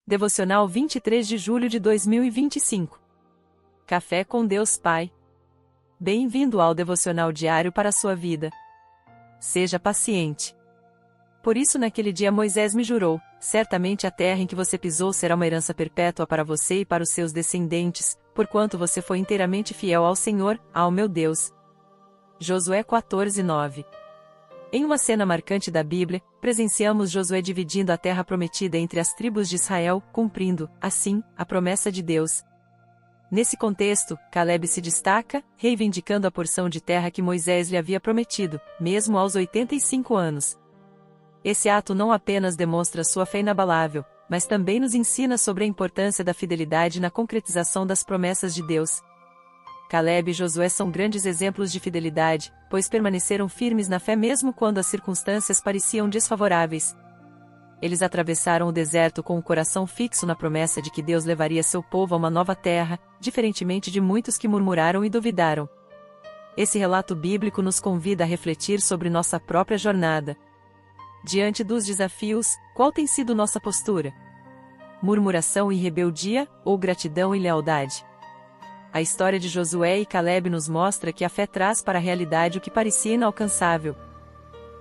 Devocional 23 de julho de 2025. Café com Deus Pai. Bem-vindo ao devocional diário para a sua vida. Seja paciente. Por isso naquele dia Moisés me jurou: certamente a terra em que você pisou será uma herança perpétua para você e para os seus descendentes, porquanto você foi inteiramente fiel ao Senhor, ao meu Deus. Josué 14:9. Em uma cena marcante da Bíblia, presenciamos Josué dividindo a terra prometida entre as tribos de Israel, cumprindo, assim, a promessa de Deus. Nesse contexto, Caleb se destaca, reivindicando a porção de terra que Moisés lhe havia prometido, mesmo aos 85 anos. Esse ato não apenas demonstra sua fé inabalável, mas também nos ensina sobre a importância da fidelidade na concretização das promessas de Deus. Caleb e Josué são grandes exemplos de fidelidade, pois permaneceram firmes na fé mesmo quando as circunstâncias pareciam desfavoráveis. Eles atravessaram o deserto com o coração fixo na promessa de que Deus levaria seu povo a uma nova terra, diferentemente de muitos que murmuraram e duvidaram. Esse relato bíblico nos convida a refletir sobre nossa própria jornada. Diante dos desafios, qual tem sido nossa postura? Murmuração e rebeldia, ou gratidão e lealdade? A história de Josué e Caleb nos mostra que a fé traz para a realidade o que parecia inalcançável.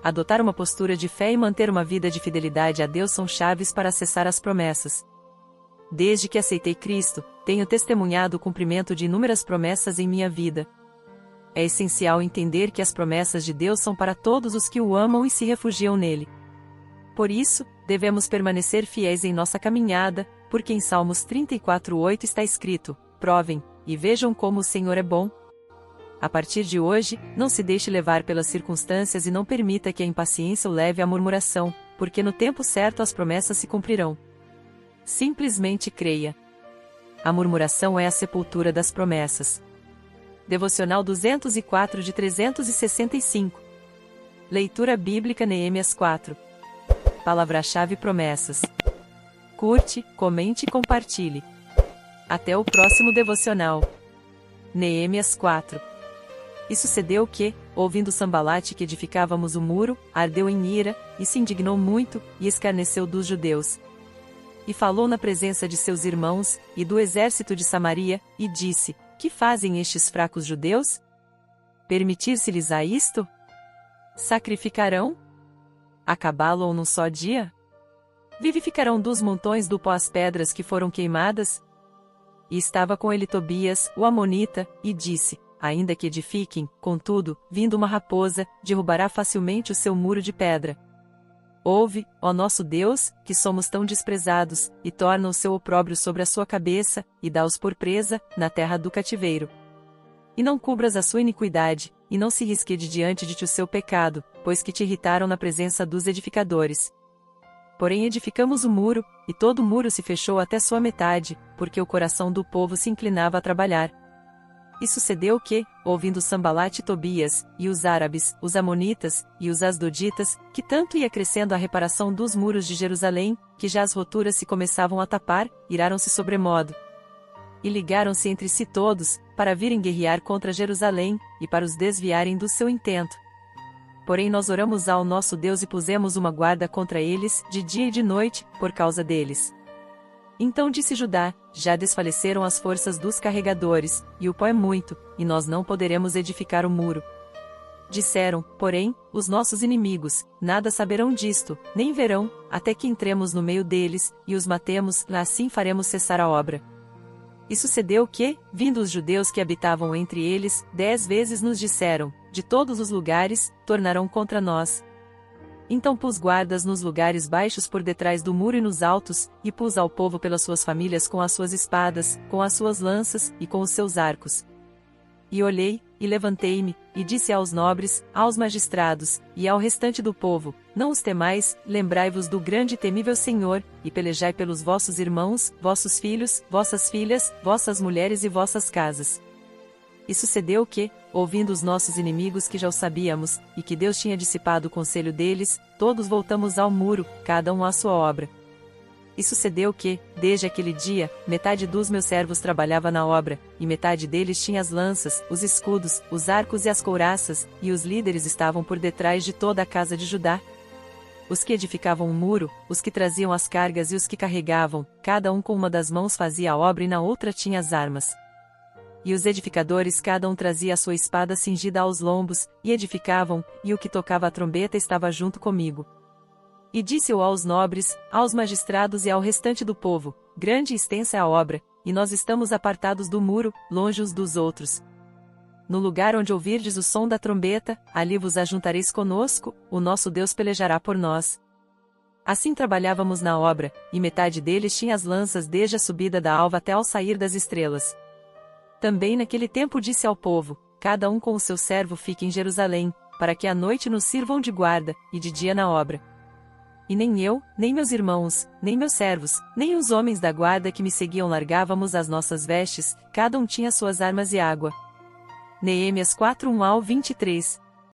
Adotar uma postura de fé e manter uma vida de fidelidade a Deus são chaves para acessar as promessas. Desde que aceitei Cristo, tenho testemunhado o cumprimento de inúmeras promessas em minha vida. É essencial entender que as promessas de Deus são para todos os que o amam e se refugiam nele. Por isso, devemos permanecer fiéis em nossa caminhada, porque em Salmos 34:8 está escrito: provem e vejam como o Senhor é bom. A partir de hoje, não se deixe levar pelas circunstâncias e não permita que a impaciência o leve à murmuração, porque no tempo certo as promessas se cumprirão. Simplesmente creia. A murmuração é a sepultura das promessas. Devocional 204 de 365. Leitura bíblica Neemias 4. Palavra-chave: promessas. Curte, comente e compartilhe. Até o próximo devocional. Neemias 4. E sucedeu que, ouvindo Sambalate que edificávamos o muro, ardeu em ira, e se indignou muito, e escarneceu dos judeus. E falou na presença de seus irmãos, e do exército de Samaria, e disse: que fazem estes fracos judeus? Permitir-se-lhes a isto? Sacrificarão? Acabá-lo num só dia? Vivificarão dos montões do pó as pedras que foram queimadas? E estava com ele Tobias, o amonita, e disse: ainda que edifiquem, contudo, vindo uma raposa, derrubará facilmente o seu muro de pedra. Ouve, ó nosso Deus, que somos tão desprezados, e torna o seu opróbrio sobre a sua cabeça, e dá-os por presa, na terra do cativeiro. E não cubras a sua iniquidade, e não se risque diante de ti o seu pecado, pois que te irritaram na presença dos edificadores. Porém edificamos o muro, e todo o muro se fechou até sua metade, porque o coração do povo se inclinava a trabalhar. E sucedeu que, ouvindo Sambalate e Tobias, e os árabes, os amonitas, e os asdoditas, que tanto ia crescendo a reparação dos muros de Jerusalém, que já as roturas se começavam a tapar, iraram-se sobremodo. E ligaram-se entre si todos, para virem guerrear contra Jerusalém, e para os desviarem do seu intento. Porém nós oramos ao nosso Deus e pusemos uma guarda contra eles, de dia e de noite, por causa deles. Então disse Judá: já desfaleceram as forças dos carregadores, e o pó é muito, e nós não poderemos edificar o muro. Disseram, porém, os nossos inimigos: nada saberão disto, nem verão, até que entremos no meio deles, e os matemos, assim faremos cessar a obra. E sucedeu que, vindo os judeus que habitavam entre eles, 10 vezes nos disseram: de todos os lugares, tornarão contra nós. Então pus guardas nos lugares baixos por detrás do muro e nos altos, e pus ao povo pelas suas famílias com as suas espadas, com as suas lanças, e com os seus arcos. E olhei, e levantei-me, e disse aos nobres, aos magistrados, e ao restante do povo: não os temais, lembrai-vos do grande e temível Senhor, e pelejai pelos vossos irmãos, vossos filhos, vossas filhas, vossas mulheres e vossas casas. E sucedeu que, ouvindo os nossos inimigos que já o sabíamos, e que Deus tinha dissipado o conselho deles, todos voltamos ao muro, cada um à sua obra. E sucedeu que, desde aquele dia, metade dos meus servos trabalhava na obra, e metade deles tinha as lanças, os escudos, os arcos e as couraças, e os líderes estavam por detrás de toda a casa de Judá. os que edificavam o muro, os que traziam as cargas e os que carregavam, cada um com uma das mãos fazia a obra e na outra tinha as armas. E os edificadores cada um trazia a sua espada cingida aos lombos, e edificavam, e o que tocava a trombeta estava junto comigo. E disse eu aos nobres, aos magistrados e ao restante do povo: grande e extensa é a obra, e nós estamos apartados do muro, longe uns dos outros. No lugar onde ouvirdes o som da trombeta, ali vos ajuntareis conosco, o nosso Deus pelejará por nós. Assim trabalhávamos na obra, e metade deles tinha as lanças desde a subida da alva até ao sair das estrelas. Também naquele tempo disse ao povo: cada um com o seu servo fique em Jerusalém, para que à noite nos sirvam de guarda, e de dia na obra. E nem eu, nem meus irmãos, nem meus servos, nem os homens da guarda que me seguiam largávamos as nossas vestes, cada um tinha suas armas e água. Neemias 4:1-23.